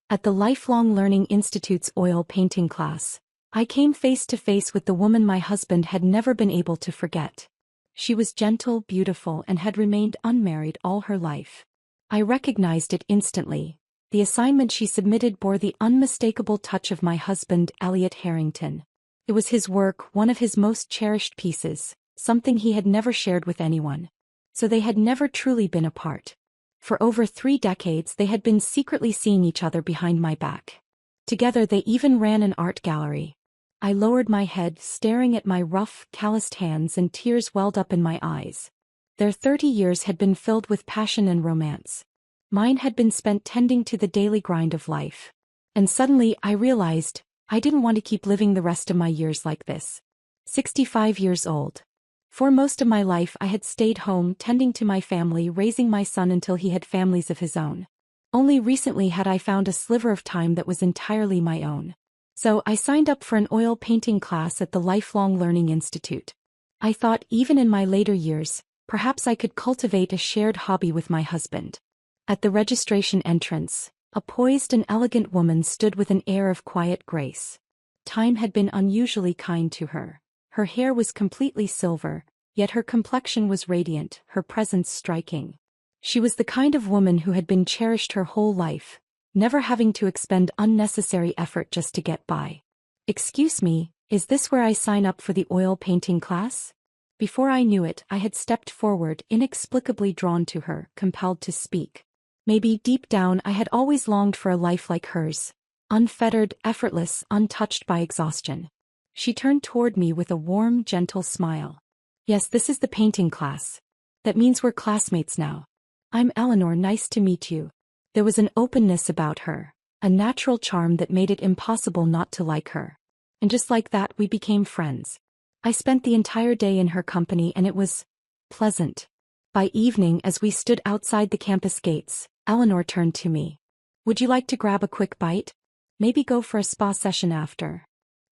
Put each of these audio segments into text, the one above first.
At the Lifelong Learning Institute's oil painting class, I came face to face with the woman my husband had never been able to forget. She was gentle, beautiful, and had remained unmarried all her life. I recognized it instantly. The assignment she submitted bore the unmistakable touch of my husband, Elliot Harrington. It was his work, one of his most cherished pieces, something he had never shared with anyone. So they had never truly been apart. For over 3 decades they had been secretly seeing each other behind my back. Together they even ran an art gallery. I lowered my head, staring at my rough, calloused hands, and tears welled up in my eyes. Their 30 years had been filled with passion and romance. Mine had been spent tending to the daily grind of life. And suddenly I realized, I didn't want to keep living the rest of my years like this. 65 years old. For most of my life I had stayed home, tending to my family, raising my son until he had families of his own. Only recently had I found a sliver of time that was entirely my own. So I signed up for an oil painting class at the Lifelong Learning Institute. I thought even in my later years, perhaps I could cultivate a shared hobby with my husband. At the registration entrance, a poised and elegant woman stood with an air of quiet grace. Time had been unusually kind to her. Her hair was completely silver, yet her complexion was radiant, her presence striking. She was the kind of woman who had been cherished her whole life, never having to expend unnecessary effort just to get by. "Excuse me, is this where I sign up for the oil painting class?" Before I knew it, I had stepped forward, inexplicably drawn to her, compelled to speak. Maybe deep down I had always longed for a life like hers, unfettered, effortless, untouched by exhaustion. She turned toward me with a warm, gentle smile. "Yes, this is the painting class. That means we're classmates now. I'm Eleanor, nice to meet you." There was an openness about her, a natural charm that made it impossible not to like her. And just like that we became friends. I spent the entire day in her company and it was pleasant. By evening, as we stood outside the campus gates, Eleanor turned to me. "Would you like to grab a quick bite? Maybe go for a spa session after?"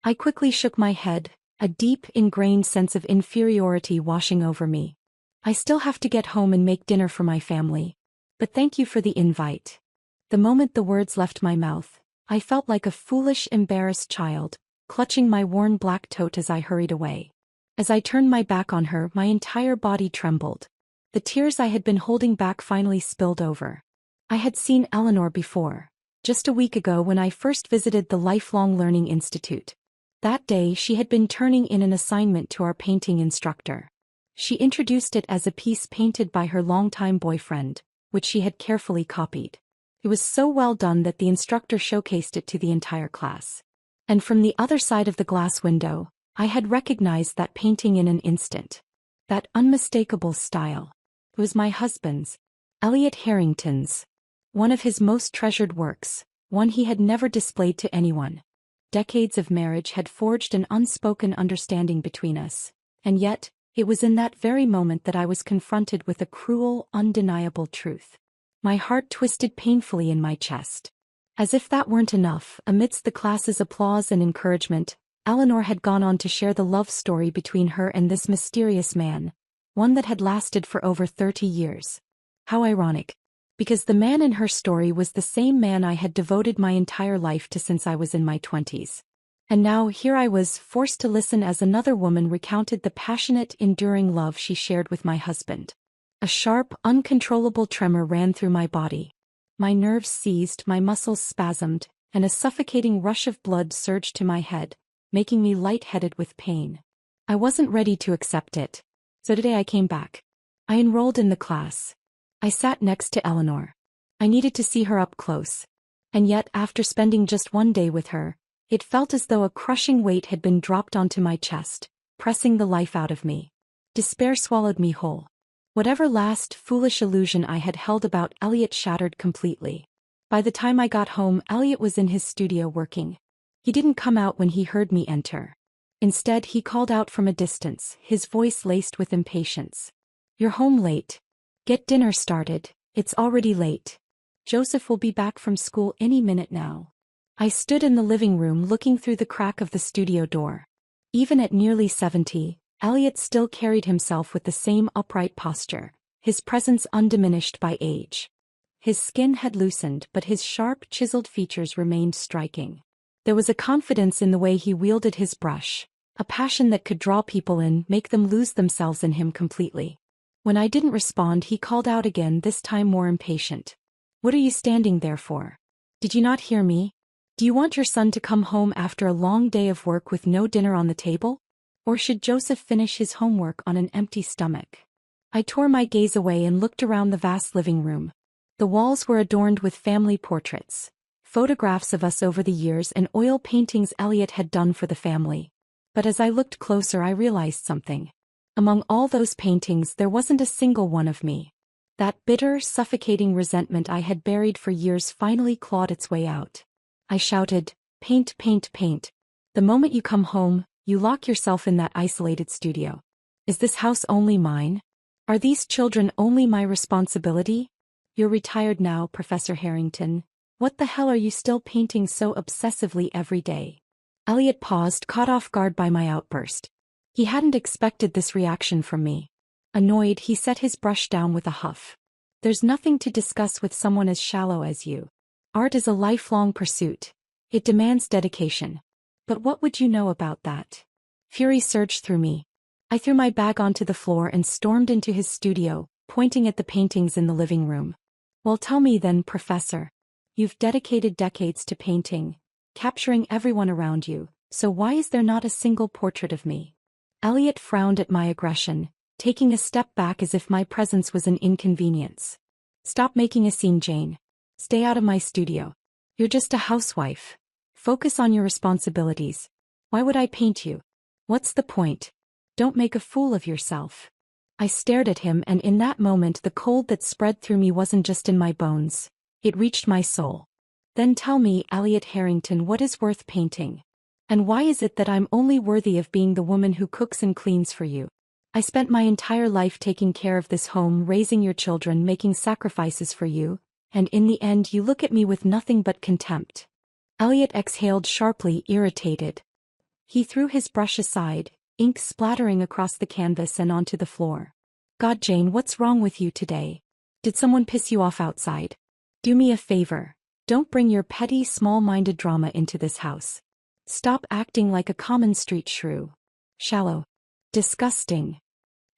I quickly shook my head, a deep, ingrained sense of inferiority washing over me. "I still have to get home and make dinner for my family. But thank you for the invite." The moment the words left my mouth, I felt like a foolish, embarrassed child, clutching my worn black tote as I hurried away. As I turned my back on her, my entire body trembled. The tears I had been holding back finally spilled over. I had seen Eleanor before, just a week ago when I first visited the Lifelong Learning Institute. That day she had been turning in an assignment to our painting instructor. She introduced it as a piece painted by her longtime boyfriend, which she had carefully copied. It was so well done that the instructor showcased it to the entire class. And from the other side of the glass window, I had recognized that painting in an instant. That unmistakable style. It was my husband's, Elliot Harrington's. One of his most treasured works, one he had never displayed to anyone. Decades of marriage had forged an unspoken understanding between us, and yet, it was in that very moment that I was confronted with a cruel, undeniable truth. My heart twisted painfully in my chest. As if that weren't enough, amidst the class's applause and encouragement, Eleanor had gone on to share the love story between her and this mysterious man, one that had lasted for over 30 years. How ironic. Because the man in her story was the same man I had devoted my entire life to since I was in my 20s. And now here I was, forced to listen as another woman recounted the passionate, enduring love she shared with my husband. A sharp, uncontrollable tremor ran through my body. My nerves seized, my muscles spasmed, and a suffocating rush of blood surged to my head, making me lightheaded with pain. I wasn't ready to accept it. So today I came back. I enrolled in the class. I sat next to Eleanor. I needed to see her up close. And yet, after spending just one day with her, it felt as though a crushing weight had been dropped onto my chest, pressing the life out of me. Despair swallowed me whole. Whatever last, foolish illusion I had held about Elliot shattered completely. By the time I got home, Elliot was in his studio working. He didn't come out when he heard me enter. Instead, he called out from a distance, his voice laced with impatience. "You're home late. Get dinner started, it's already late. Joseph will be back from school any minute now." I stood in the living room looking through the crack of the studio door. Even at nearly 70, Elliot still carried himself with the same upright posture, his presence undiminished by age. His skin had loosened, but his sharp, chiseled features remained striking. There was a confidence in the way he wielded his brush, a passion that could draw people in, make them lose themselves in him completely. When I didn't respond, he called out again, this time more impatient. "What are you standing there for? Did you not hear me? Do you want your son to come home after a long day of work with no dinner on the table? Or should Joseph finish his homework on an empty stomach?" I tore my gaze away and looked around the vast living room. The walls were adorned with family portraits, photographs of us over the years, and oil paintings Elliot had done for the family. But as I looked closer, I realized something. Among all those paintings, there wasn't a single one of me. That bitter, suffocating resentment I had buried for years finally clawed its way out. I shouted, "Paint, paint, paint. The moment you come home, you lock yourself in that isolated studio. Is this house only mine? Are these children only my responsibility? You're retired now, Professor Harrington. What the hell are you still painting so obsessively every day?" Elliot paused, caught off guard by my outburst. He hadn't expected this reaction from me. Annoyed, he set his brush down with a huff. "There's nothing to discuss with someone as shallow as you. Art is a lifelong pursuit. It demands dedication. But what would you know about that?" Fury surged through me. I threw my bag onto the floor and stormed into his studio, pointing at the paintings in the living room. "Well, tell me then, Professor. You've dedicated decades to painting, capturing everyone around you, so why is there not a single portrait of me?" Elliot frowned at my aggression, taking a step back as if my presence was an inconvenience. "Stop making a scene, Jane. Stay out of my studio. You're just a housewife. Focus on your responsibilities. Why would I paint you? What's the point? Don't make a fool of yourself." I stared at him, and in that moment the cold that spread through me wasn't just in my bones. It reached my soul. "Then tell me, Elliot Harrington, what is worth painting? And why is it that I'm only worthy of being the woman who cooks and cleans for you? I spent my entire life taking care of this home, raising your children, making sacrifices for you, and in the end you look at me with nothing but contempt." Elliot exhaled sharply, irritated. He threw his brush aside, ink splattering across the canvas and onto the floor. "God, Jane, what's wrong with you today? Did someone piss you off outside? Do me a favor. Don't bring your petty, small-minded drama into this house. Stop acting like a common street shrew. Shallow. Disgusting."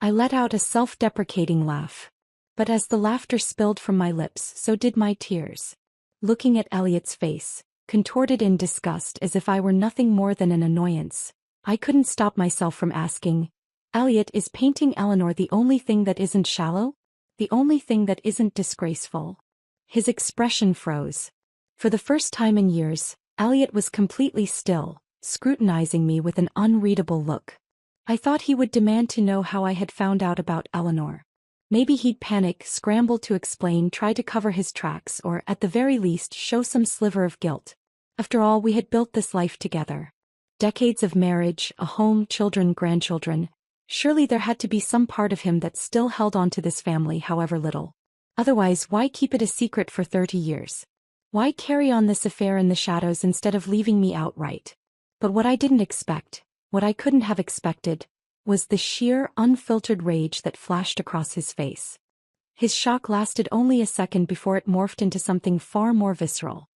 I let out a self-deprecating laugh. But as the laughter spilled from my lips, so did my tears. Looking at Elliot's face, contorted in disgust as if I were nothing more than an annoyance, I couldn't stop myself from asking, "Elliot, is painting Eleanor the only thing that isn't shallow? The only thing that isn't disgraceful?" His expression froze. For the first time in years, Elliot was completely still, scrutinizing me with an unreadable look. I thought he would demand to know how I had found out about Eleanor. Maybe he'd panic, scramble to explain, try to cover his tracks, or, at the very least, show some sliver of guilt. After all, we had built this life together. Decades of marriage, a home, children, grandchildren. Surely there had to be some part of him that still held on to this family, however little. Otherwise, why keep it a secret for 30 years? Why carry on this affair in the shadows instead of leaving me outright? But what I didn't expect, what I couldn't have expected, was the sheer, unfiltered rage that flashed across his face. His shock lasted only a second before it morphed into something far more visceral.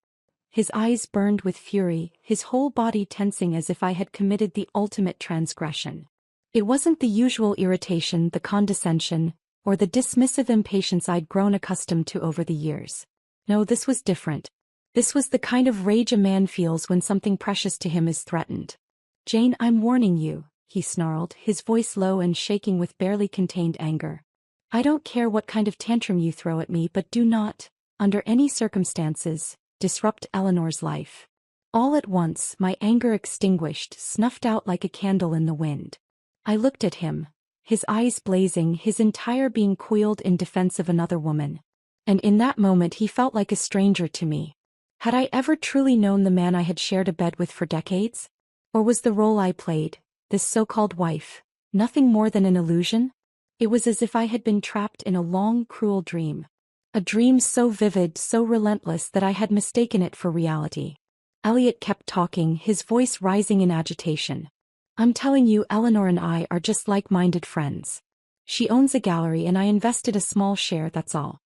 His eyes burned with fury, his whole body tensing as if I had committed the ultimate transgression. It wasn't the usual irritation, the condescension, or the dismissive impatience I'd grown accustomed to over the years. No, this was different. This was the kind of rage a man feels when something precious to him is threatened. "Jane, I'm warning you," he snarled, his voice low and shaking with barely contained anger. "I don't care what kind of tantrum you throw at me, but do not, under any circumstances, disrupt Eleanor's life." All at once, my anger extinguished, snuffed out like a candle in the wind. I looked at him, his eyes blazing, his entire being coiled in defense of another woman. And in that moment he felt like a stranger to me. Had I ever truly known the man I had shared a bed with for decades? Or was the role I played, this so-called wife, nothing more than an illusion? It was as if I had been trapped in a long, cruel dream. A dream so vivid, so relentless that I had mistaken it for reality. Elliot kept talking, his voice rising in agitation. "I'm telling you, Eleanor and I are just like-minded friends. She owns a gallery and I invested a small share, that's all.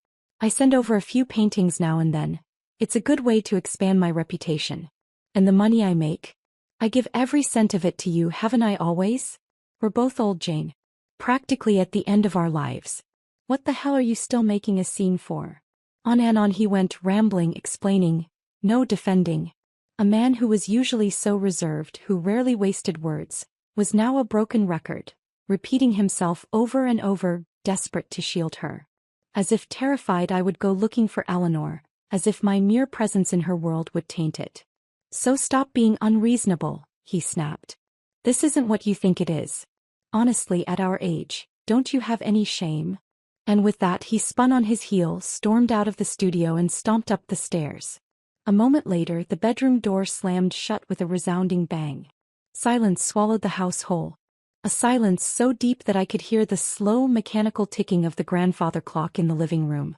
I send over a few paintings now and then. It's a good way to expand my reputation. And the money I make? I give every cent of it to you, haven't I always? We're both old, Jane. Practically at the end of our lives. What the hell are you still making a scene for? On and on he went, rambling, explaining, no defending. A man who was usually so reserved, who rarely wasted words, was now a broken record, repeating himself over and over, desperate to shield her. As if terrified I would go looking for Eleanor, as if my mere presence in her world would taint it. So stop being unreasonable, he snapped. This isn't what you think it is. Honestly, at our age, don't you have any shame? And with that he spun on his heel, stormed out of the studio and stomped up the stairs. A moment later the bedroom door slammed shut with a resounding bang. Silence swallowed the house whole. A silence so deep that I could hear the slow mechanical ticking of the grandfather clock in the living room.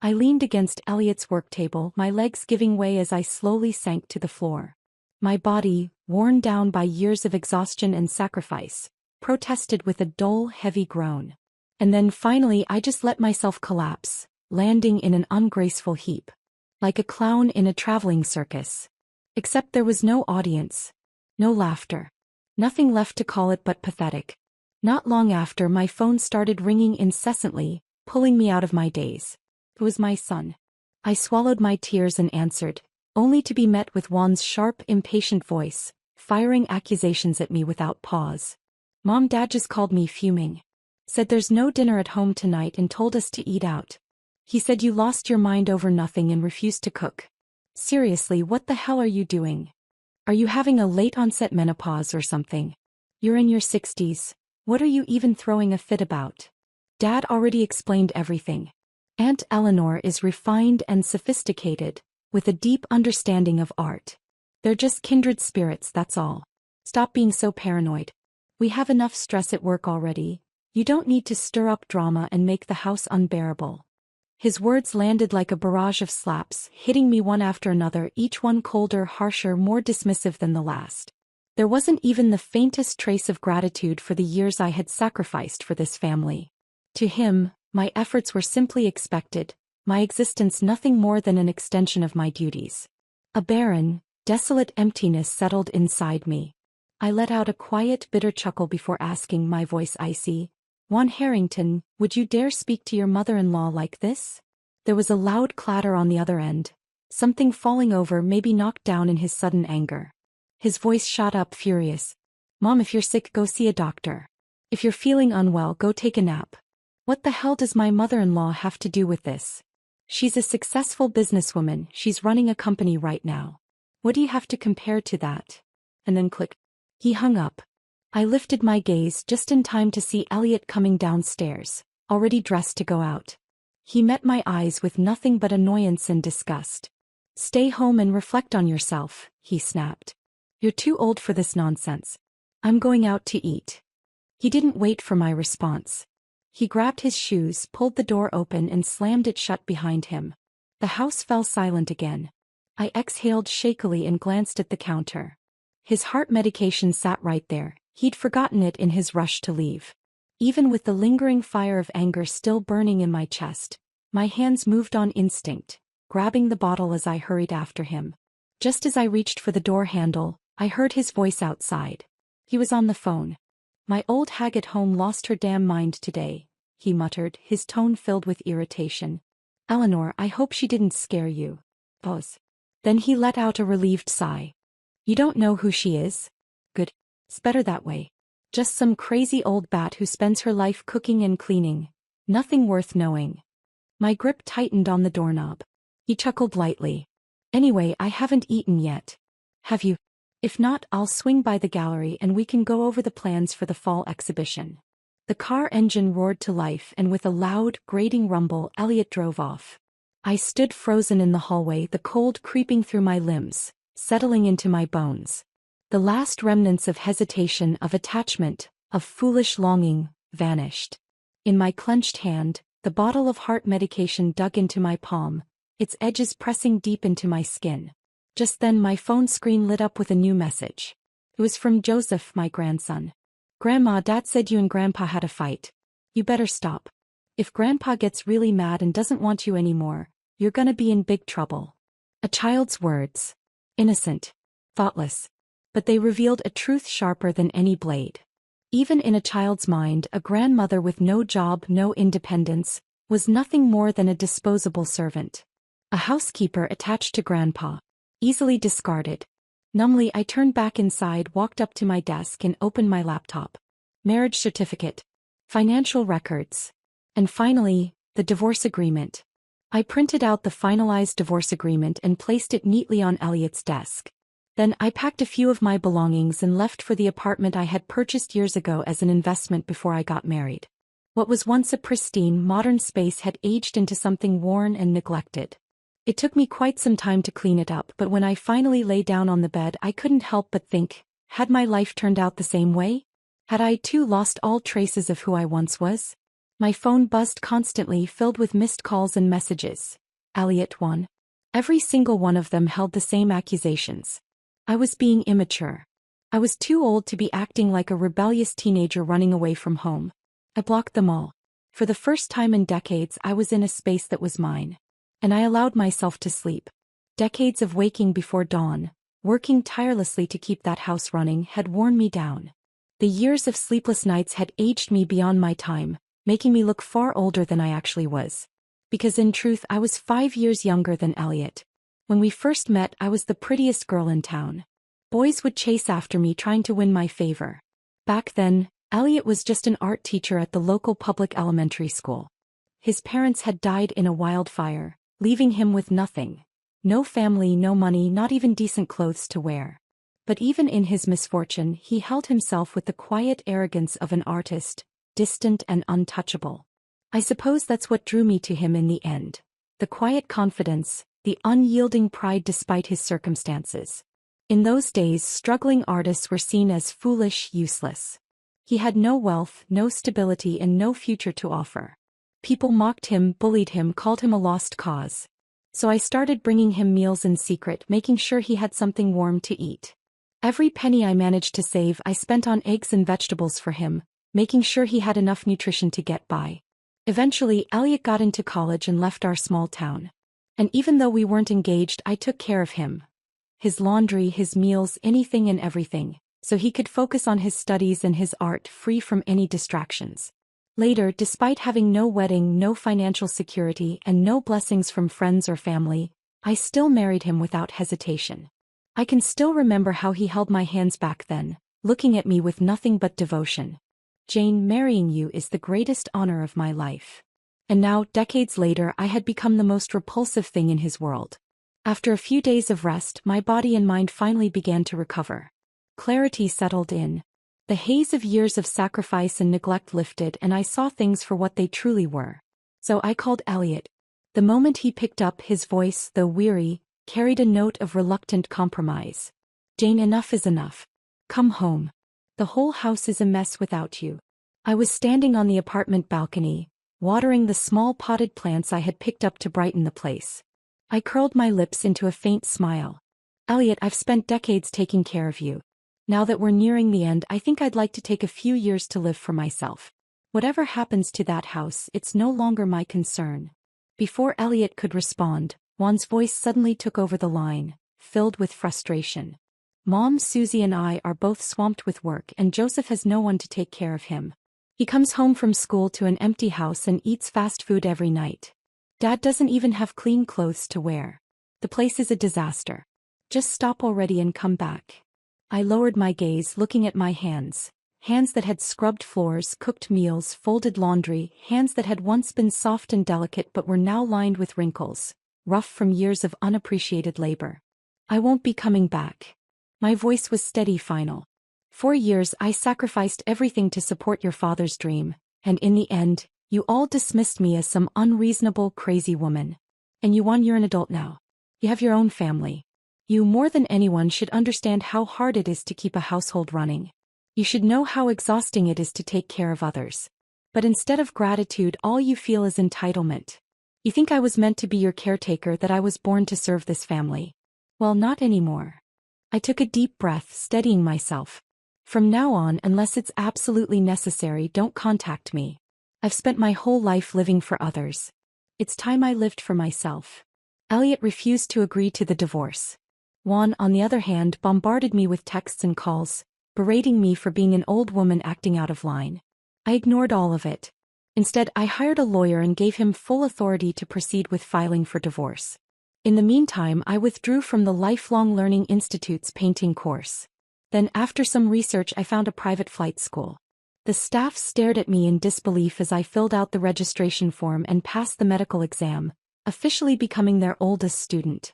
I leaned against Elliot's work table, my legs giving way as I slowly sank to the floor. My body, worn down by years of exhaustion and sacrifice, protested with a dull, heavy groan. And then finally I just let myself collapse, landing in an ungraceful heap. Like a clown in a traveling circus. Except there was no audience. No laughter. Nothing left to call it but pathetic. Not long after my phone started ringing incessantly, pulling me out of my daze. It was my son. I swallowed my tears and answered, only to be met with Juan's sharp, impatient voice, firing accusations at me without pause. Mom, Dad just called me fuming. Said there's no dinner at home tonight and told us to eat out. He said you lost your mind over nothing and refused to cook. Seriously, what the hell are you doing? Are you having a late-onset menopause or something? You're in your 60s. What are you even throwing a fit about? Dad already explained everything. Aunt Eleanor is refined and sophisticated, with a deep understanding of art. They're just kindred spirits, that's all. Stop being so paranoid. We have enough stress at work already. You don't need to stir up drama and make the house unbearable. His words landed like a barrage of slaps, hitting me one after another, each one colder, harsher, more dismissive than the last. There wasn't even the faintest trace of gratitude for the years I had sacrificed for this family. To him, my efforts were simply expected, my existence nothing more than an extension of my duties. A barren, desolate emptiness settled inside me. I let out a quiet, bitter chuckle before asking, my voice icy, Juan Harrington, would you dare speak to your mother-in-law like this? There was a loud clatter on the other end, something falling over, maybe knocked down in his sudden anger. His voice shot up, furious. Mom, if you're sick, go see a doctor. If you're feeling unwell, go take a nap. What the hell does my mother-in-law have to do with this? She's a successful businesswoman, she's running a company right now. What do you have to compare to that? And then click. He hung up. I lifted my gaze just in time to see Elliot coming downstairs, already dressed to go out. He met my eyes with nothing but annoyance and disgust. Stay home and reflect on yourself, he snapped. You're too old for this nonsense. I'm going out to eat. He didn't wait for my response. He grabbed his shoes, pulled the door open and slammed it shut behind him. The house fell silent again. I exhaled shakily and glanced at the counter. His heart medication sat right there. He'd forgotten it in his rush to leave. Even with the lingering fire of anger still burning in my chest, my hands moved on instinct, grabbing the bottle as I hurried after him. Just as I reached for the door handle, I heard his voice outside. He was on the phone. My old hag at home lost her damn mind today, he muttered, his tone filled with irritation. Eleanor, I hope she didn't scare you. Pause. Then he let out a relieved sigh. You don't know who she is? Good. It's better that way. Just some crazy old bat who spends her life cooking and cleaning. Nothing worth knowing. My grip tightened on the doorknob. He chuckled lightly. Anyway, I haven't eaten yet. Have you? If not, I'll swing by the gallery and we can go over the plans for the fall exhibition. The car engine roared to life and with a loud, grating rumble, Elliot drove off. I stood frozen in the hallway, the cold creeping through my limbs, settling into my bones. The last remnants of hesitation, of attachment, of foolish longing, vanished. In my clenched hand, the bottle of heart medication dug into my palm, its edges pressing deep into my skin. Just then my phone screen lit up with a new message. It was from Joseph, my grandson. Grandma, Dad said you and Grandpa had a fight. You better stop. If Grandpa gets really mad and doesn't want you anymore, you're gonna be in big trouble. A child's words. Innocent. Thoughtless. But they revealed a truth sharper than any blade. Even in a child's mind, a grandmother with no job, no independence, was nothing more than a disposable servant. A housekeeper attached to Grandpa. Easily discarded. Numbly, I turned back inside, walked up to my desk and opened my laptop. Marriage certificate. Financial records. And finally, the divorce agreement. I printed out the finalized divorce agreement and placed it neatly on Elliot's desk. Then I packed a few of my belongings and left for the apartment I had purchased years ago as an investment before I got married. What was once a pristine, modern space had aged into something worn and neglected. It took me quite some time to clean it up, but when I finally lay down on the bed, I couldn't help but think, had my life turned out the same way? Had I too lost all traces of who I once was? My phone buzzed constantly, filled with missed calls and messages. Elliot 1. Every single one of them held the same accusations. I was being immature. I was too old to be acting like a rebellious teenager running away from home. I blocked them all. For the first time in decades, I was in a space that was mine. And I allowed myself to sleep. Decades of waking before dawn, working tirelessly to keep that house running, had worn me down. The years of sleepless nights had aged me beyond my time, making me look far older than I actually was. Because in truth, I was 5 years younger than Elliot. When we first met, I was the prettiest girl in town. Boys would chase after me trying to win my favor. Back then, Elliot was just an art teacher at the local public elementary school. His parents had died in a wildfire, leaving him with nothing. No family, no money, not even decent clothes to wear. But even in his misfortune, he held himself with the quiet arrogance of an artist, distant and untouchable. I suppose that's what drew me to him in the end. The quiet confidence, the unyielding pride despite his circumstances. In those days, struggling artists were seen as foolish, useless. He had no wealth, no stability, and no future to offer. People mocked him, bullied him, called him a lost cause. So I started bringing him meals in secret, making sure he had something warm to eat. Every penny I managed to save, I spent on eggs and vegetables for him, making sure he had enough nutrition to get by. Eventually, Elliot got into college and left our small town. And even though we weren't engaged, I took care of him. His laundry, his meals, anything and everything, so he could focus on his studies and his art, free from any distractions. Later, despite having no wedding, no financial security, and no blessings from friends or family, I still married him without hesitation. I can still remember how he held my hands back then, looking at me with nothing but devotion. Jane, marrying you is the greatest honor of my life. And now, decades later, I had become the most repulsive thing in his world. After a few days of rest, my body and mind finally began to recover. Clarity settled in. The haze of years of sacrifice and neglect lifted, and I saw things for what they truly were. So I called Elliot. The moment he picked up, his voice, though weary, carried a note of reluctant compromise. Jane, enough is enough. Come home. The whole house is a mess without you. I was standing on the apartment balcony, watering the small potted plants I had picked up to brighten the place. I curled my lips into a faint smile. Elliot, I've spent decades taking care of you. Now that we're nearing the end, I think I'd like to take a few years to live for myself. Whatever happens to that house, it's no longer my concern. Before Elliot could respond, Juan's voice suddenly took over the line, filled with frustration. Mom, Susie and I are both swamped with work, and Joseph has no one to take care of him. He comes home from school to an empty house and eats fast food every night. Dad doesn't even have clean clothes to wear. The place is a disaster. Just stop already and come back. I lowered my gaze, looking at my hands. Hands that had scrubbed floors, cooked meals, folded laundry, hands that had once been soft and delicate but were now lined with wrinkles, rough from years of unappreciated labor. I won't be coming back. My voice was steady, final. 4 years I sacrificed everything to support your father's dream, and in the end, you all dismissed me as some unreasonable, crazy woman. And you're an adult now. You have your own family. You, more than anyone, should understand how hard it is to keep a household running. You should know how exhausting it is to take care of others. But instead of gratitude, all you feel is entitlement. You think I was meant to be your caretaker, that I was born to serve this family. Well, not anymore. I took a deep breath, steadying myself. From now on, unless it's absolutely necessary, don't contact me. I've spent my whole life living for others. It's time I lived for myself. Elliot refused to agree to the divorce. Juan, on the other hand, bombarded me with texts and calls, berating me for being an old woman acting out of line. I ignored all of it. Instead, I hired a lawyer and gave him full authority to proceed with filing for divorce. In the meantime, I withdrew from the Lifelong Learning Institute's painting course. Then, after some research, I found a private flight school. The staff stared at me in disbelief as I filled out the registration form and passed the medical exam, officially becoming their oldest student.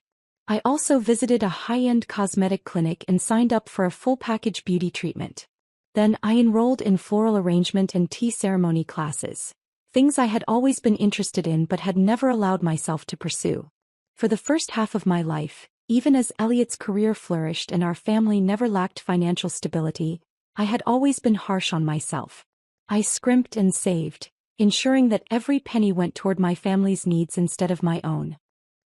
I also visited a high-end cosmetic clinic and signed up for a full-package beauty treatment. Then I enrolled in floral arrangement and tea ceremony classes, things I had always been interested in but had never allowed myself to pursue. For the first half of my life, even as Elliot's career flourished and our family never lacked financial stability, I had always been harsh on myself. I scrimped and saved, ensuring that every penny went toward my family's needs instead of my own.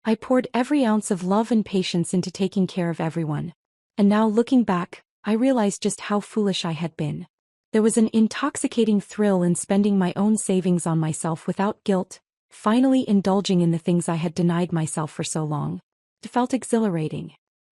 I poured every ounce of love and patience into taking care of everyone. And now, looking back, I realized just how foolish I had been. There was an intoxicating thrill in spending my own savings on myself without guilt, finally indulging in the things I had denied myself for so long. It felt exhilarating.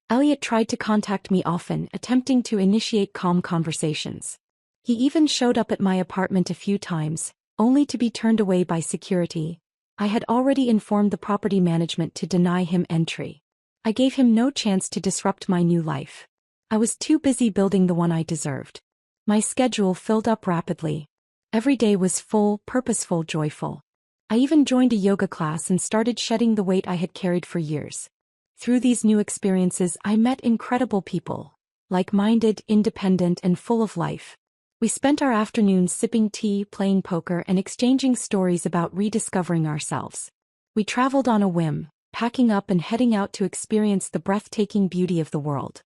Elliot tried to contact me often, attempting to initiate calm conversations. He even showed up at my apartment a few times, only to be turned away by security. I had already informed the property management to deny him entry. I gave him no chance to disrupt my new life. I was too busy building the one I deserved. My schedule filled up rapidly. Every day was full, purposeful, joyful. I even joined a yoga class and started shedding the weight I had carried for years. Through these new experiences, I met incredible people, like-minded, independent, and full of life. We spent our afternoons sipping tea, playing poker, and exchanging stories about rediscovering ourselves. We traveled on a whim, packing up and heading out to experience the breathtaking beauty of the world.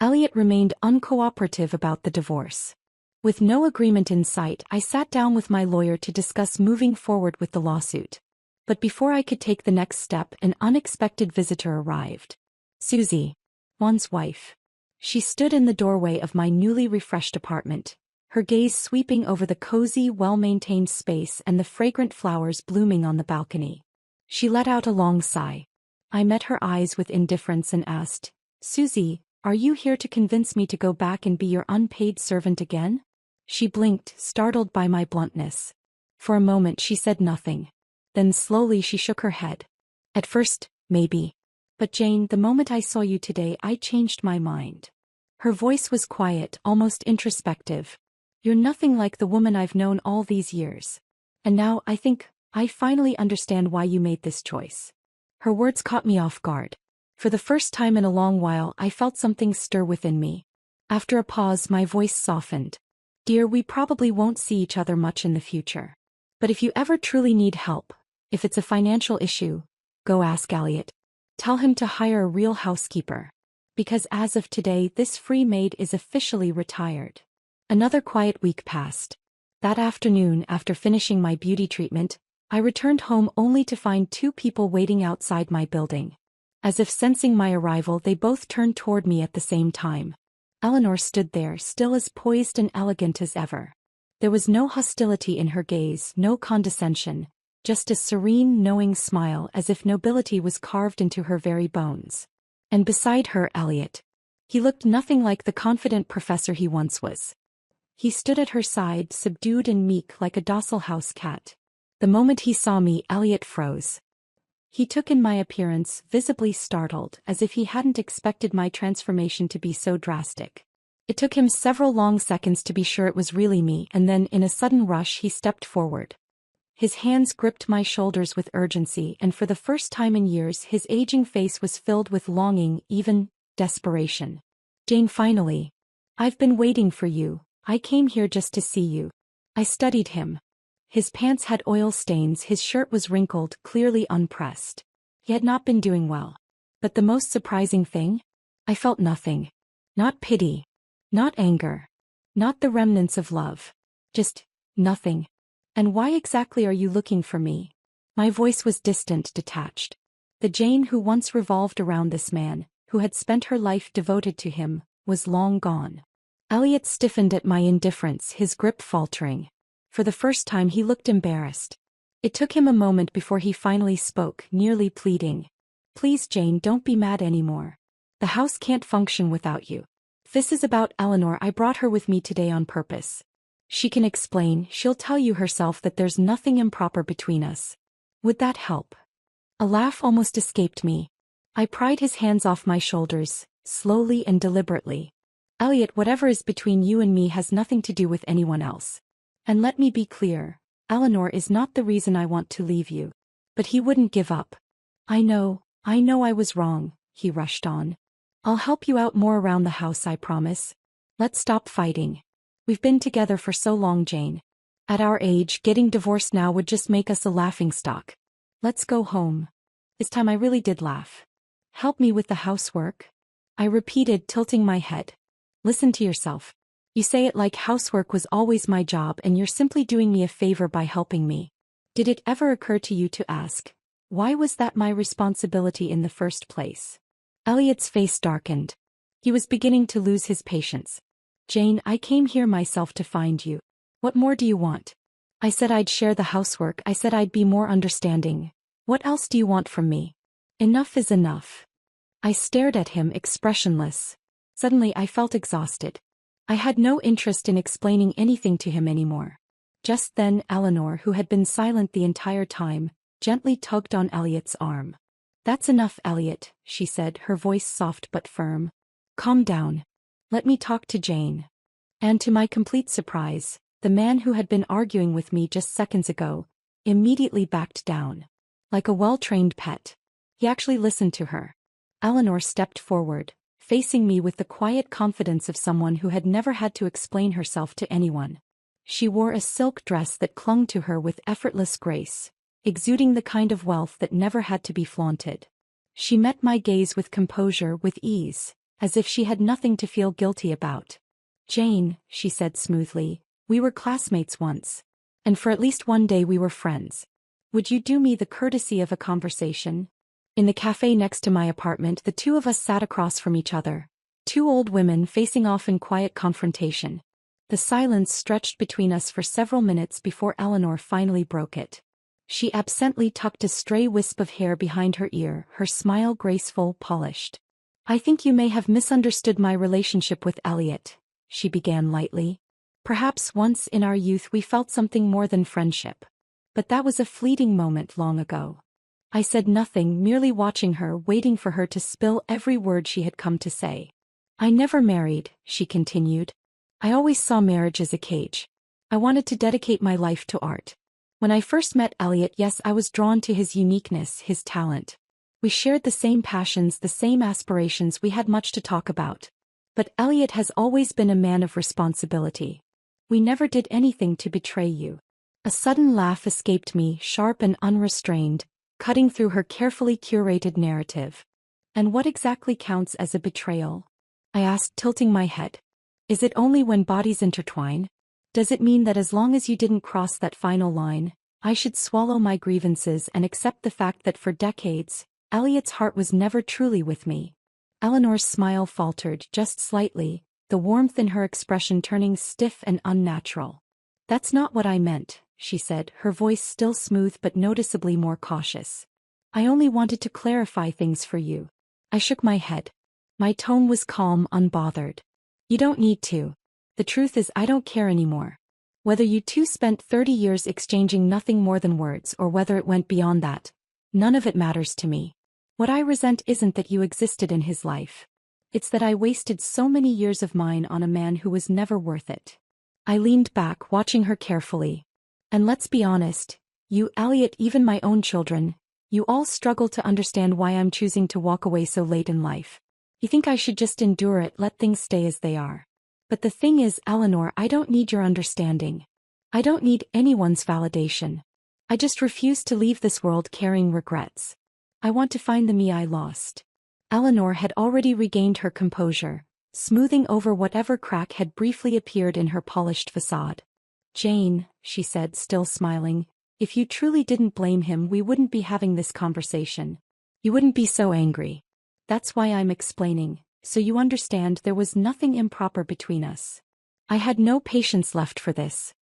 Elliot remained uncooperative about the divorce. With no agreement in sight, I sat down with my lawyer to discuss moving forward with the lawsuit. But before I could take the next step, an unexpected visitor arrived. Susie, Juan's wife. She stood in the doorway of my newly refreshed apartment, her gaze sweeping over the cozy, well-maintained space and the fragrant flowers blooming on the balcony. She let out a long sigh. I met her eyes with indifference and asked, "Susie, are you here to convince me to go back and be your unpaid servant again?" She blinked, startled by my bluntness. For a moment she said nothing. Then slowly she shook her head. "At first, maybe. But Jane, the moment I saw you today, I changed my mind." Her voice was quiet, almost introspective. "You're nothing like the woman I've known all these years. And now, I think, I finally understand why you made this choice." Her words caught me off guard. For the first time in a long while, I felt something stir within me. After a pause, my voice softened. "Dear, we probably won't see each other much in the future. But if you ever truly need help, if it's a financial issue, go ask Elliot. Tell him to hire a real housekeeper. Because as of today, this free maid is officially retired." Another quiet week passed. That afternoon, after finishing my beauty treatment, I returned home only to find two people waiting outside my building. As if sensing my arrival, they both turned toward me at the same time. Eleanor stood there, still as poised and elegant as ever. There was no hostility in her gaze, no condescension, just a serene, knowing smile as if nobility was carved into her very bones. And beside her, Elliot. He looked nothing like the confident professor he once was. He stood at her side, subdued and meek like a docile house cat. The moment he saw me, Elliot froze. He took in my appearance, visibly startled, as if he hadn't expected my transformation to be so drastic. It took him several long seconds to be sure it was really me, and then, in a sudden rush, he stepped forward. His hands gripped my shoulders with urgency, and for the first time in years, his aging face was filled with longing, even desperation. "Jane, finally. I've been waiting for you. I came here just to see you." I studied him. His pants had oil stains, his shirt was wrinkled, clearly unpressed. He had not been doing well. But the most surprising thing? I felt nothing. Not pity. Not anger. Not the remnants of love. Just nothing. "And why exactly are you looking for me?" My voice was distant, detached. The Jane who once revolved around this man, who had spent her life devoted to him, was long gone. Elliot stiffened at my indifference, his grip faltering. For the first time he looked embarrassed. It took him a moment before he finally spoke, nearly pleading. Please Jane, don't be mad anymore. The house can't function without you. This is about Eleanor. I brought her with me today on purpose. She can explain, she'll tell you herself that there's nothing improper between us. Would that help? A laugh almost escaped me. I pried his hands off my shoulders, slowly and deliberately. Elliot, whatever is between you and me has nothing to do with anyone else. And let me be clear, Eleanor is not the reason I want to leave you. But he wouldn't give up. I know I was wrong, he rushed on. I'll help you out more around the house, I promise. Let's stop fighting. We've been together for so long, Jane. At our age, getting divorced now would just make us a laughingstock. Let's go home. This time I really did laugh. Help me with the housework? I repeated, tilting my head. Listen to yourself. You say it like housework was always my job and you're simply doing me a favor by helping me. Did it ever occur to you to ask, why was that my responsibility in the first place? Elliot's face darkened. He was beginning to lose his patience. Jane, I came here myself to find you. What more do you want? I said I'd share the housework. I said I'd be more understanding. What else do you want from me? Enough is enough. I stared at him, expressionless. Suddenly I felt exhausted. I had no interest in explaining anything to him anymore. Just then Eleanor, who had been silent the entire time, gently tugged on Elliot's arm. That's enough, Elliot, she said, her voice soft but firm. Calm down. Let me talk to Jane. And to my complete surprise, the man who had been arguing with me just seconds ago immediately backed down. Like a well-trained pet. He actually listened to her. Eleanor stepped forward, facing me with the quiet confidence of someone who had never had to explain herself to anyone. She wore a silk dress that clung to her with effortless grace, exuding the kind of wealth that never had to be flaunted. She met my gaze with composure, with ease, as if she had nothing to feel guilty about. Jane, she said smoothly, we were classmates once. And for at least one day we were friends. Would you do me the courtesy of a conversation? In the cafe next to my apartment, the two of us sat across from each other. Two old women facing off in quiet confrontation. The silence stretched between us for several minutes before Eleanor finally broke it. She absently tucked a stray wisp of hair behind her ear, her smile graceful, polished. I think you may have misunderstood my relationship with Elliot, she began lightly. Perhaps once in our youth we felt something more than friendship. But that was a fleeting moment long ago. I said nothing, merely watching her, waiting for her to spill every word she had come to say. I never married, she continued. I always saw marriage as a cage. I wanted to dedicate my life to art. When I first met Elliot, yes, I was drawn to his uniqueness, his talent. We shared the same passions, the same aspirations, we had much to talk about. But Elliot has always been a man of responsibility. We never did anything to betray you. A sudden laugh escaped me, sharp and unrestrained, cutting through her carefully curated narrative. And what exactly counts as a betrayal? I asked, tilting my head. Is it only when bodies intertwine? Does it mean that as long as you didn't cross that final line, I should swallow my grievances and accept the fact that for decades, Elliot's heart was never truly with me? Eleanor's smile faltered just slightly, the warmth in her expression turning stiff and unnatural. That's not what I meant, she said, her voice still smooth but noticeably more cautious. I only wanted to clarify things for you. I shook my head. My tone was calm, unbothered. You don't need to. The truth is I don't care anymore. Whether you two spent 30 years exchanging nothing more than words or whether it went beyond that, none of it matters to me. What I resent isn't that you existed in his life. It's that I wasted so many years of mine on a man who was never worth it. I leaned back, watching her carefully. And let's be honest, you, Elliot, even my own children, you all struggle to understand why I'm choosing to walk away so late in life. You think I should just endure it, let things stay as they are. But the thing is, Eleanor, I don't need your understanding. I don't need anyone's validation. I just refuse to leave this world carrying regrets. I want to find the me I lost. Eleanor had already regained her composure, smoothing over whatever crack had briefly appeared in her polished facade. Jane, she said, still smiling, if you truly didn't blame him, we wouldn't be having this conversation. You wouldn't be so angry. That's why I'm explaining, so you understand there was nothing improper between us. I had no patience left for this.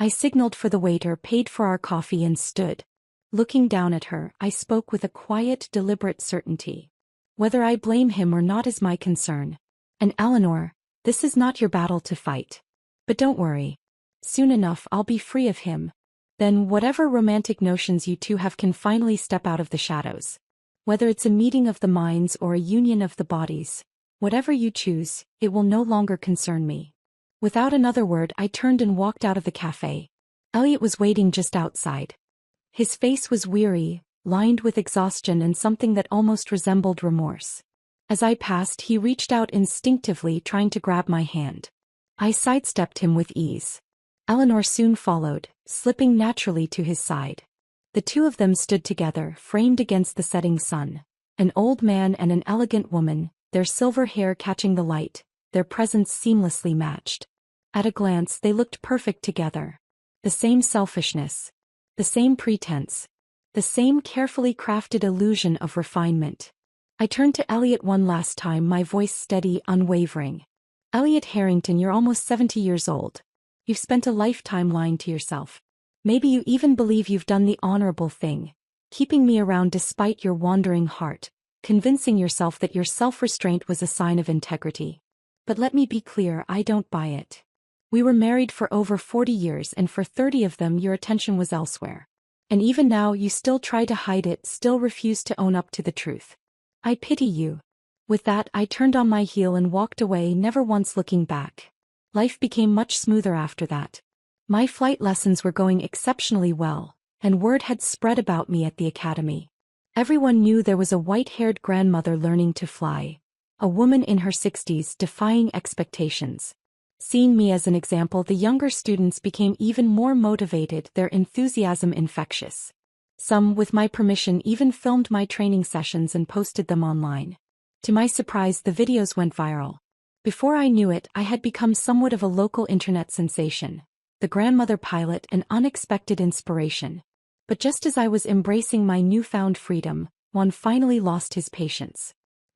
I signaled for the waiter, paid for our coffee and stood. Looking down at her, I spoke with a quiet, deliberate certainty. Whether I blame him or not is my concern. And Eleanor, this is not your battle to fight. But don't worry. Soon enough I'll be free of him. Then whatever romantic notions you two have can finally step out of the shadows. Whether it's a meeting of the minds or a union of the bodies, whatever you choose, it will no longer concern me. Without another word, I turned and walked out of the cafe. Elliot was waiting just outside. His face was weary, lined with exhaustion and something that almost resembled remorse. As I passed, he reached out instinctively, trying to grab my hand. I sidestepped him with ease. Eleanor soon followed, slipping naturally to his side. The two of them stood together, framed against the setting sun. An old man and an elegant woman, their silver hair catching the light, their presence seamlessly matched. At a glance, they looked perfect together. The same selfishness. The same pretense. The same carefully crafted illusion of refinement. I turned to Elliot one last time, my voice steady, unwavering. Elliot Harrington, you're almost 70 years old. You've spent a lifetime lying to yourself. Maybe you even believe you've done the honorable thing, keeping me around despite your wandering heart, convincing yourself that your self-restraint was a sign of integrity. But let me be clear, I don't buy it. We were married for over 40 years and for 30 of them your attention was elsewhere. And even now you still try to hide it, still refuse to own up to the truth. I pity you. With that, I turned on my heel and walked away, never once looking back. Life became much smoother after that. My flight lessons were going exceptionally well, and word had spread about me at the academy. Everyone knew there was a white-haired grandmother learning to fly, a woman in her 60s defying expectations. Seeing me as an example, the younger students became even more motivated, their enthusiasm infectious. Some, with my permission, even filmed my training sessions and posted them online. To my surprise, the videos went viral. Before I knew it, I had become somewhat of a local internet sensation. The grandmother pilot, an unexpected inspiration. But just as I was embracing my newfound freedom, one finally lost his patience.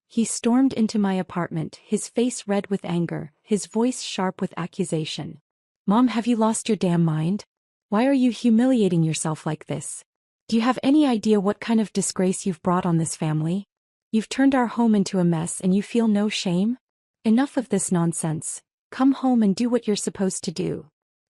He stormed into my apartment, his face red with anger, his voice sharp with accusation. Mom, have you lost your damn mind? Why are you humiliating yourself like this? Do you have any idea what kind of disgrace you've brought on this family? You've turned our home into a mess and you feel no shame? Enough of this nonsense. Come home and do what you're supposed to do.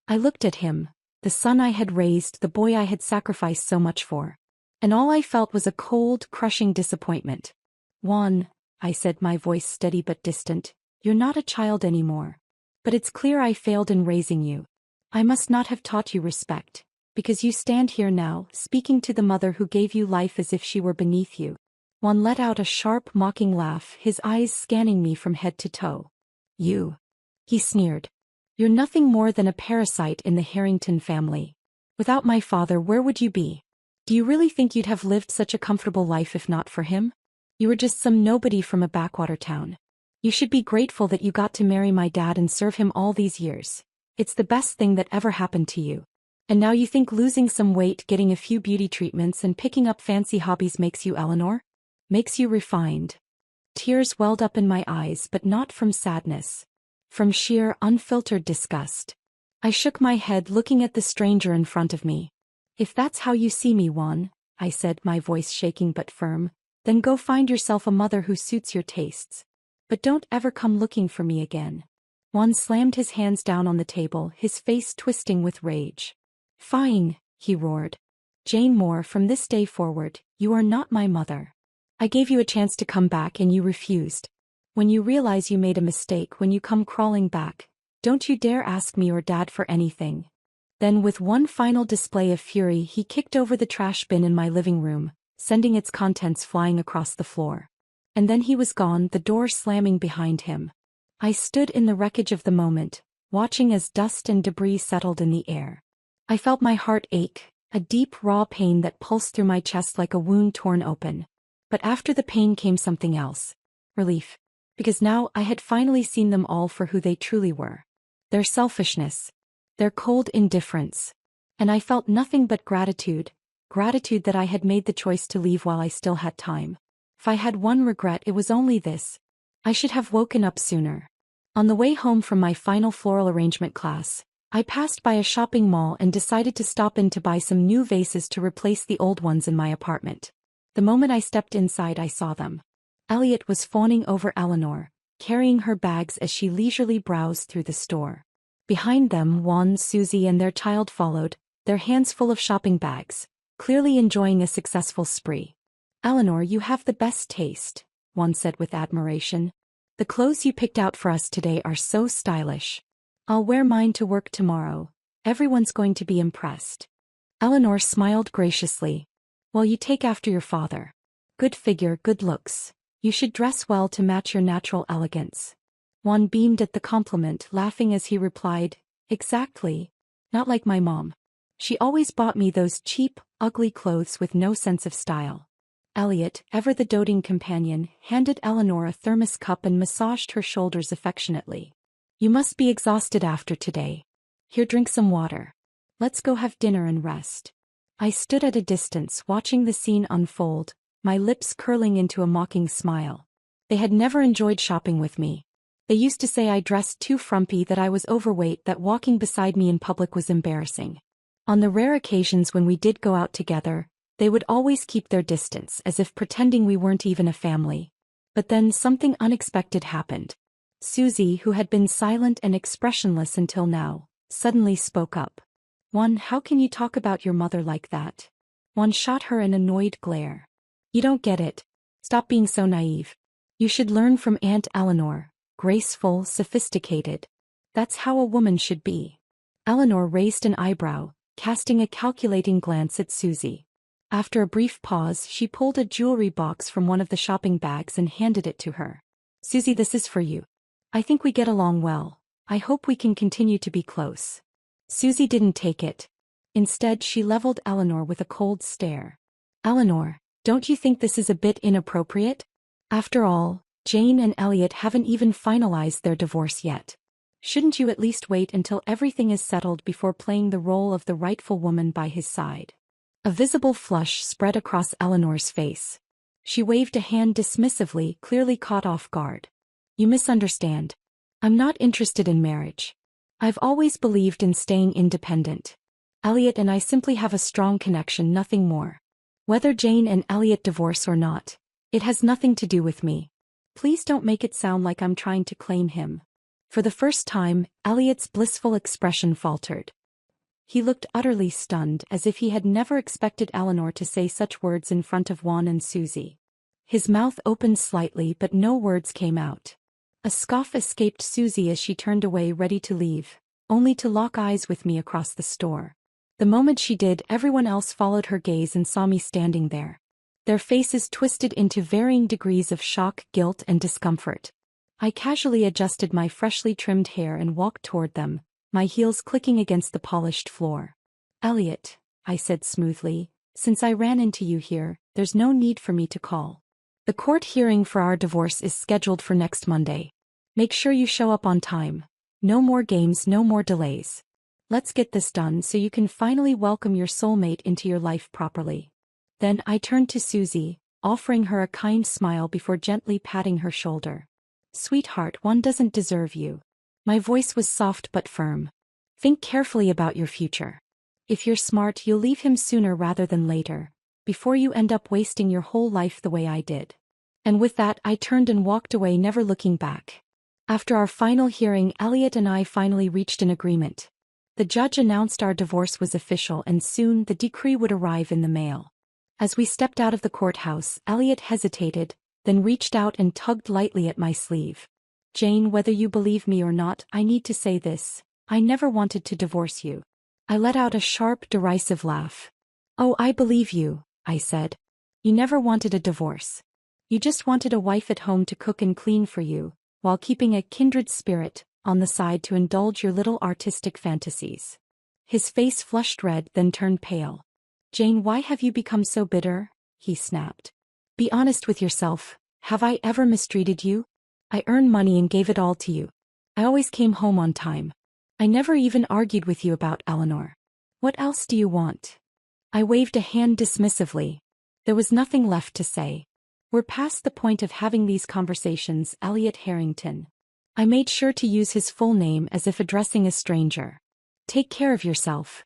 I looked at him, the son I had raised, the boy I had sacrificed so much for. And all I felt was a cold, crushing disappointment. Juan, I said, my voice steady but distant, you're not a child anymore. But it's clear I failed in raising you. I must not have taught you respect, because you stand here now, speaking to the mother who gave you life as if she were beneath you. Juan let out a sharp, mocking laugh, his eyes scanning me from head to toe. You. He sneered. You're nothing more than a parasite in the Harrington family. Without my father, where would you be? Do you really think you'd have lived such a comfortable life if not for him? You were just some nobody from a backwater town. You should be grateful that you got to marry my dad and serve him all these years. It's the best thing that ever happened to you. And now you think losing some weight, getting a few beauty treatments and picking up fancy hobbies makes you Eleanor? Makes you refined. Tears welled up in my eyes, but not from sadness. From sheer, unfiltered disgust. I shook my head, looking at the stranger in front of me. If that's how you see me, Juan, I said, my voice shaking but firm, then go find yourself a mother who suits your tastes. But don't ever come looking for me again. Juan slammed his hands down on the table, his face twisting with rage. Fine, he roared. Jane Moore, from this day forward, you are not my mother. I gave you a chance to come back and you refused. When you realize you made a mistake, when you come crawling back, don't you dare ask me or Dad for anything. Then with one final display of fury, he kicked over the trash bin in my living room, sending its contents flying across the floor. And then he was gone, the door slamming behind him. I stood in the wreckage of the moment, watching as dust and debris settled in the air. I felt my heart ache, a deep raw pain that pulsed through my chest like a wound torn open. But after the pain came something else. Relief. Because now I had finally seen them all for who they truly were. Their selfishness. Their cold indifference. And I felt nothing but gratitude that I had made the choice to leave while I still had time. If I had one regret, it was only this. I should have woken up sooner. On the way home from my final floral arrangement class, I passed by a shopping mall and decided to stop in to buy some new vases to replace the old ones in my apartment. The moment I stepped inside, I saw them. Elliot was fawning over Eleanor, carrying her bags as she leisurely browsed through the store. Behind them, Juan, Susie and their child followed, their hands full of shopping bags, clearly enjoying a successful spree. "Eleanor, you have the best taste," Juan said with admiration. "The clothes you picked out for us today are so stylish. I'll wear mine to work tomorrow. Everyone's going to be impressed." Eleanor smiled graciously. "Well, you take after your father. Good figure, good looks. You should dress well to match your natural elegance." Juan beamed at the compliment, laughing as he replied, "Exactly. Not like my mom. She always bought me those cheap, ugly clothes with no sense of style." Elliot, ever the doting companion, handed Eleanor a thermos cup and massaged her shoulders affectionately. "You must be exhausted after today. Here, drink some water. Let's go have dinner and rest." I stood at a distance watching the scene unfold, my lips curling into a mocking smile. They had never enjoyed shopping with me. They used to say I dressed too frumpy, that I was overweight, that walking beside me in public was embarrassing. On the rare occasions when we did go out together, they would always keep their distance, as if pretending we weren't even a family. But then something unexpected happened. Susie, who had been silent and expressionless until now, suddenly spoke up. "Juan, how can you talk about your mother like that?" Juan shot her an annoyed glare. "You don't get it. Stop being so naive. You should learn from Aunt Eleanor, graceful, sophisticated. That's how a woman should be." Eleanor raised an eyebrow, casting a calculating glance at Susie. After a brief pause, she pulled a jewelry box from one of the shopping bags and handed it to her. "Susie, this is for you. I think we get along well. I hope we can continue to be close." Susie didn't take it. Instead, she leveled Eleanor with a cold stare. "Eleanor, don't you think this is a bit inappropriate? After all, Jane and Elliot haven't even finalized their divorce yet. Shouldn't you at least wait until everything is settled before playing the role of the rightful woman by his side?" A visible flush spread across Eleanor's face. She waved a hand dismissively, clearly caught off guard. "You misunderstand. I'm not interested in marriage. I've always believed in staying independent. Elliot and I simply have a strong connection, nothing more. Whether Jane and Elliot divorce or not, it has nothing to do with me. Please don't make it sound like I'm trying to claim him." For the first time, Elliot's blissful expression faltered. He looked utterly stunned, as if he had never expected Eleanor to say such words in front of Juan and Susie. His mouth opened slightly, but no words came out. A scoff escaped Susie as she turned away, ready to leave, only to lock eyes with me across the store. The moment she did, everyone else followed her gaze and saw me standing there. Their faces twisted into varying degrees of shock, guilt, and discomfort. I casually adjusted my freshly trimmed hair and walked toward them, my heels clicking against the polished floor. "Elliot," I said smoothly, "since I ran into you here, there's no need for me to call. The court hearing for our divorce is scheduled for next Monday. Make sure you show up on time. No more games, no more delays. Let's get this done so you can finally welcome your soulmate into your life properly." Then I turned to Susie, offering her a kind smile before gently patting her shoulder. "Sweetheart, one doesn't deserve you." My voice was soft but firm. "Think carefully about your future. If you're smart, you'll leave him sooner rather than later, before you end up wasting your whole life the way I did." And with that, I turned and walked away, never looking back. After our final hearing, Elliot and I finally reached an agreement. The judge announced our divorce was official, and soon the decree would arrive in the mail. As we stepped out of the courthouse, Elliot hesitated, then reached out and tugged lightly at my sleeve. "Jane, whether you believe me or not, I need to say this. I never wanted to divorce you." I let out a sharp, derisive laugh. "Oh, I believe you," I said. "You never wanted a divorce. You just wanted a wife at home to cook and clean for you, while keeping a kindred spirit on the side to indulge your little artistic fantasies." His face flushed red, then turned pale. "Jane, why have you become so bitter?" he snapped. "Be honest with yourself. Have I ever mistreated you? I earned money and gave it all to you. I always came home on time. I never even argued with you about Eleanor. What else do you want?" I waved a hand dismissively. There was nothing left to say. "We're past the point of having these conversations, Elliot Harrington." I made sure to use his full name as if addressing a stranger. Take care of yourself.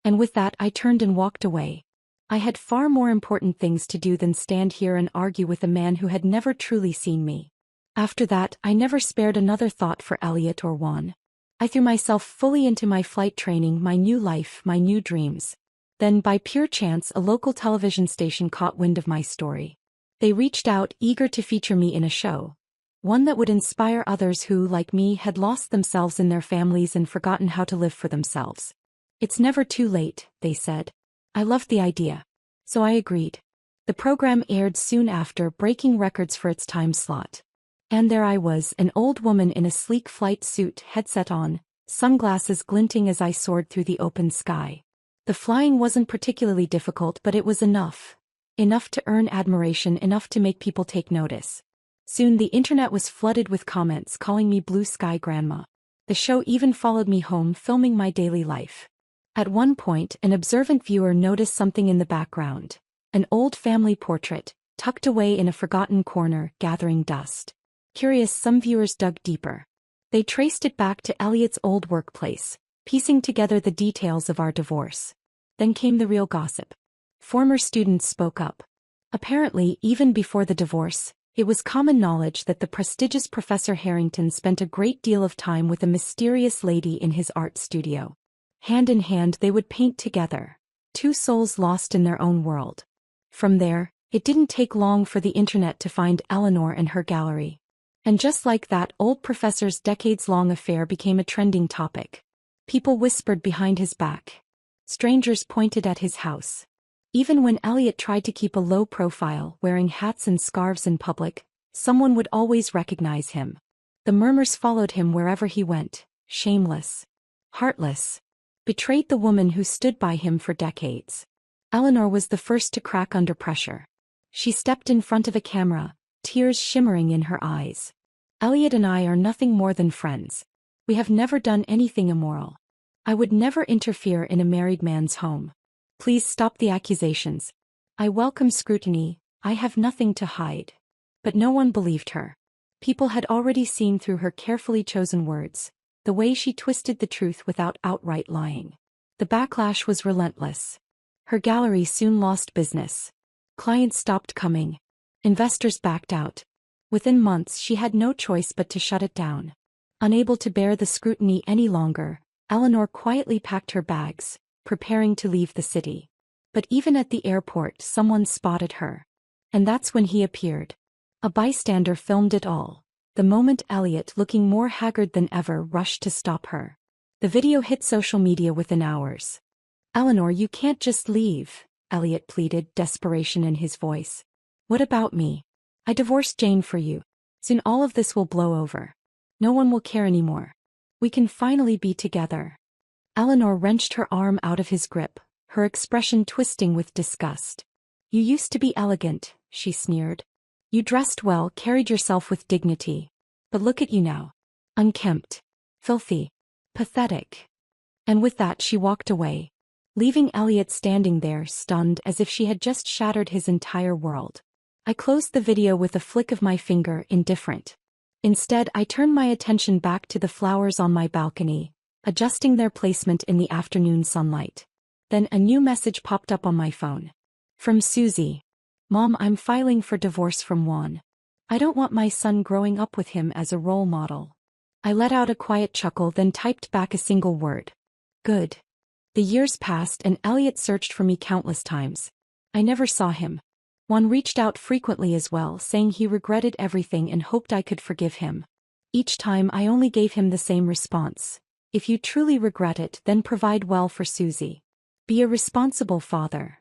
And with that I turned and walked away. I had far more important things to do than stand here and argue with a man who had never truly seen me. After that, I never spared another thought for Elliot or Juan. I threw myself fully into my flight training, my new life, my new dreams. Then, by pure chance, a local television station caught wind of my story. They reached out, eager to feature me in a show. One that would inspire others who, like me, had lost themselves in their families and forgotten how to live for themselves. It's never too late, they said. I loved the idea. So I agreed. The program aired soon after, breaking records for its time slot. And there I was, an old woman in a sleek flight suit, headset on, sunglasses glinting as I soared through the open sky. The flying wasn't particularly difficult, but it was enough. Enough to earn admiration, enough to make people take notice. Soon the internet was flooded with comments calling me Blue Sky Grandma. The show even followed me home, filming my daily life. At one point, an observant viewer noticed something in the background. An old family portrait, tucked away in a forgotten corner, gathering dust. Curious, some viewers dug deeper. They traced it back to Elliot's old workplace, piecing together the details of our divorce. Then came the real gossip. Former students spoke up. Apparently, even before the divorce, it was common knowledge that the prestigious Professor Harrington spent a great deal of time with a mysterious lady in his art studio. Hand in hand they would paint together. Two souls lost in their own world. From there, it didn't take long for the internet to find Eleanor and her gallery. And just like that, old professor's decades-long affair became a trending topic. People whispered behind his back. Strangers pointed at his house. Even when Elliot tried to keep a low profile, wearing hats and scarves in public, someone would always recognize him. The murmurs followed him wherever he went, shameless, heartless. Betrayed the woman who stood by him for decades. Eleanor was the first to crack under pressure. She stepped in front of a camera, tears shimmering in her eyes. Elliot and I are nothing more than friends. We have never done anything immoral. I would never interfere in a married man's home. Please stop the accusations. I welcome scrutiny, I have nothing to hide. But no one believed her. People had already seen through her carefully chosen words, the way she twisted the truth without outright lying. The backlash was relentless. Her gallery soon lost business. Clients stopped coming. Investors backed out. Within months she had no choice but to shut it down. Unable to bear the scrutiny any longer, Eleanor quietly packed her bags, preparing to leave the city. But even at the airport someone spotted her. And that's when he appeared. A bystander filmed it all. The moment Elliot, looking more haggard than ever, rushed to stop her. The video hit social media within hours. Eleanor, you can't just leave, Elliot pleaded, desperation in his voice. What about me? I divorced Jane for you. Soon all of this will blow over. No one will care anymore. We can finally be together. Eleanor wrenched her arm out of his grip, her expression twisting with disgust. You used to be elegant, she sneered. You dressed well, carried yourself with dignity. But look at you now. Unkempt. Filthy. Pathetic. And with that she walked away, leaving Elliot standing there, stunned, as if she had just shattered his entire world. I closed the video with a flick of my finger, indifferent. Instead, I turned my attention back to the flowers on my balcony, adjusting their placement in the afternoon sunlight. Then a new message popped up on my phone. From Susie. Mom, I'm filing for divorce from Juan. I don't want my son growing up with him as a role model. I let out a quiet chuckle, then typed back a single word. Good. The years passed and Elliot searched for me countless times. I never saw him. Juan reached out frequently as well, saying he regretted everything and hoped I could forgive him. Each time I only gave him the same response. If you truly regret it, then provide well for Susie. Be a responsible father.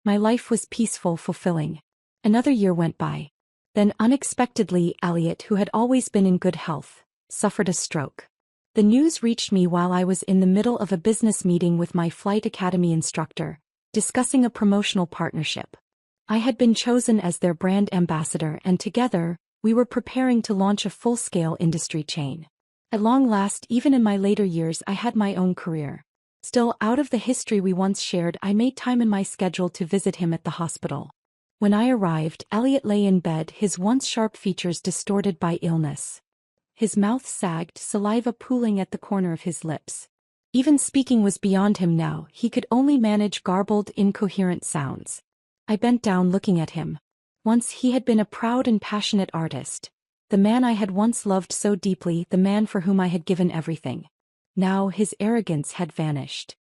My life was peaceful, fulfilling. Another year went by. Then unexpectedly, Elliot, who had always been in good health, suffered a stroke. The news reached me while I was in the middle of a business meeting with my flight academy instructor, discussing a promotional partnership. I had been chosen as their brand ambassador, and together, we were preparing to launch a full-scale industry chain. At long last, even in my later years, I had my own career. Still, out of the history we once shared, I made time in my schedule to visit him at the hospital. When I arrived, Elliot lay in bed, his once sharp features distorted by illness. His mouth sagged, saliva pooling at the corner of his lips. Even speaking was beyond him now, he could only manage garbled, incoherent sounds. I bent down looking at him. Once he had been a proud and passionate artist. The man I had once loved so deeply, the man for whom I had given everything. Now his arrogance had vanished.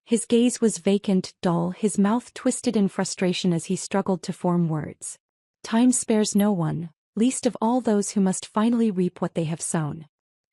His gaze was vacant, dull, his mouth twisted in frustration as he struggled to form words. Time spares no one, least of all those who must finally reap what they have sown.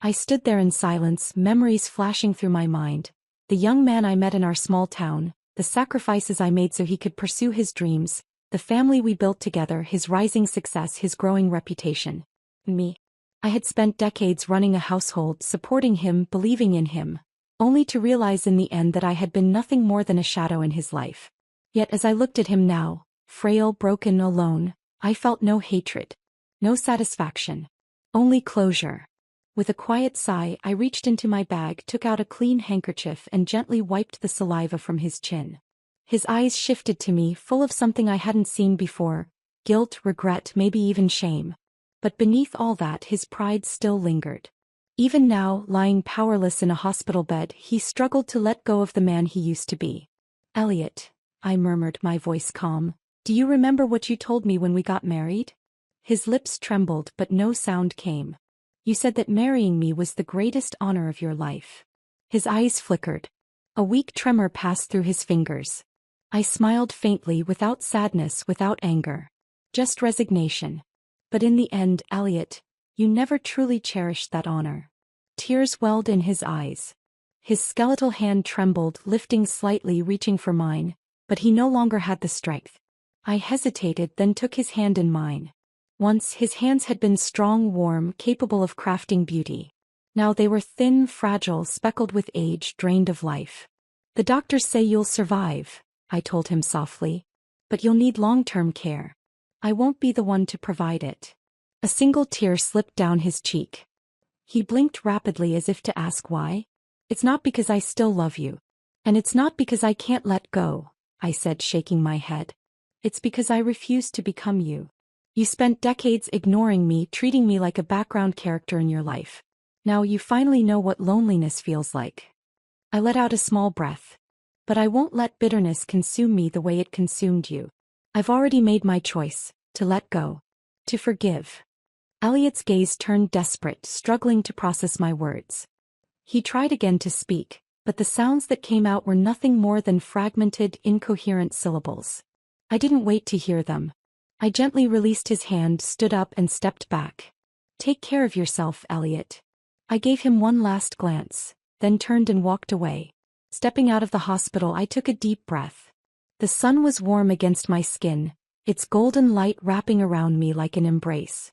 I stood there in silence, memories flashing through my mind. The young man I met in our small town, the sacrifices I made so he could pursue his dreams, the family we built together, his rising success, his growing reputation. Me. I had spent decades running a household, supporting him, believing in him, only to realize in the end that I had been nothing more than a shadow in his life. Yet as I looked at him now, frail, broken, alone, I felt no hatred, no satisfaction, only closure. With a quiet sigh, I reached into my bag, took out a clean handkerchief and gently wiped the saliva from his chin. His eyes shifted to me, full of something I hadn't seen before, guilt, regret, maybe even shame. But beneath all that, his pride still lingered. Even now, lying powerless in a hospital bed, he struggled to let go of the man he used to be. "Elliot," I murmured, my voice calm, "do you remember what you told me when we got married?" His lips trembled, but no sound came. "You said that marrying me was the greatest honor of your life." His eyes flickered. A weak tremor passed through his fingers. I smiled faintly, without sadness, without anger. Just resignation. "But in the end, Elliot, you never truly cherished that honor." Tears welled in his eyes. His skeletal hand trembled, lifting slightly, reaching for mine, but he no longer had the strength. I hesitated, then took his hand in mine. Once his hands had been strong, warm, capable of crafting beauty. Now they were thin, fragile, speckled with age, drained of life. "The doctors say you'll survive," I told him softly. "But you'll need long-term care. I won't be the one to provide it." A single tear slipped down his cheek. He blinked rapidly as if to ask why. "It's not because I still love you. And it's not because I can't let go," I said, shaking my head. "It's because I refuse to become you. You spent decades ignoring me, treating me like a background character in your life. Now you finally know what loneliness feels like." I let out a small breath. "But I won't let bitterness consume me the way it consumed you. I've already made my choice, to let go, to forgive." Elliot's gaze turned desperate, struggling to process my words. He tried again to speak, but the sounds that came out were nothing more than fragmented, incoherent syllables. I didn't wait to hear them. I gently released his hand, stood up and stepped back. "Take care of yourself, Elliot." I gave him one last glance, then turned and walked away. Stepping out of the hospital, I took a deep breath. The sun was warm against my skin, its golden light wrapping around me like an embrace.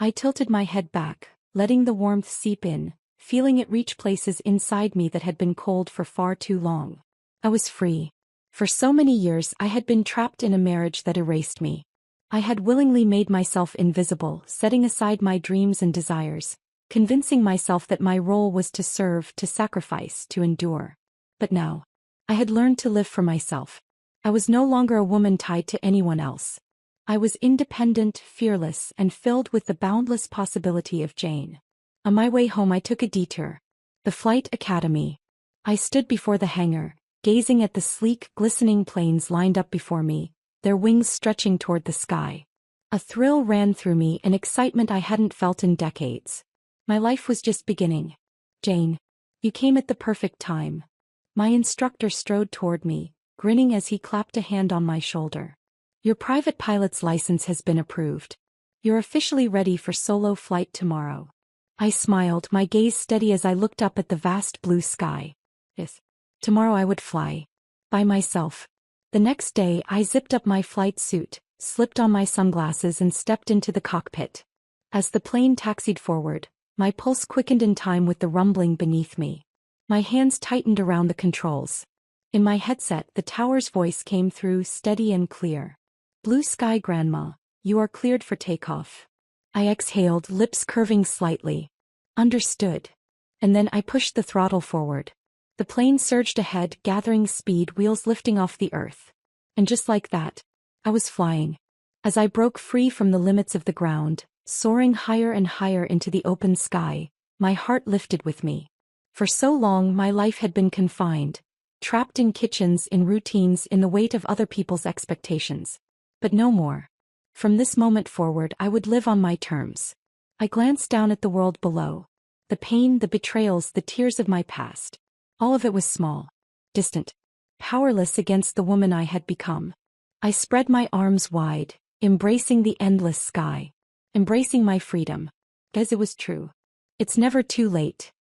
I tilted my head back, letting the warmth seep in, feeling it reach places inside me that had been cold for far too long. I was free. For so many years I had been trapped in a marriage that erased me. I had willingly made myself invisible, setting aside my dreams and desires, convincing myself that my role was to serve, to sacrifice, to endure. But now, I had learned to live for myself. I was no longer a woman tied to anyone else. I was independent, fearless, and filled with the boundless possibility of Jane. On my way home I took a detour. The Flight Academy. I stood before the hangar, gazing at the sleek, glistening planes lined up before me, their wings stretching toward the sky. A thrill ran through me, an excitement I hadn't felt in decades. My life was just beginning. "Jane, you came at the perfect time." My instructor strode toward me, grinning as he clapped a hand on my shoulder. "Your private pilot's license has been approved. You're officially ready for solo flight tomorrow." I smiled, my gaze steady as I looked up at the vast blue sky. Yes, tomorrow I would fly. By myself. The next day I zipped up my flight suit, slipped on my sunglasses and stepped into the cockpit. As the plane taxied forward, my pulse quickened in time with the rumbling beneath me. My hands tightened around the controls. In my headset, the tower's voice came through, steady and clear. "Blue sky, Grandma. You are cleared for takeoff." I exhaled, lips curving slightly. "Understood." And then I pushed the throttle forward. The plane surged ahead, gathering speed, wheels lifting off the earth. And just like that, I was flying. As I broke free from the limits of the ground, soaring higher and higher into the open sky, my heart lifted with me. For so long my life had been confined, trapped in kitchens, in routines, in the weight of other people's expectations. But no more. From this moment forward I would live on my terms. I glanced down at the world below. The pain, the betrayals, the tears of my past. All of it was small, distant, powerless against the woman I had become. I spread my arms wide, embracing the endless sky, embracing my freedom. As it was true. It's never too late.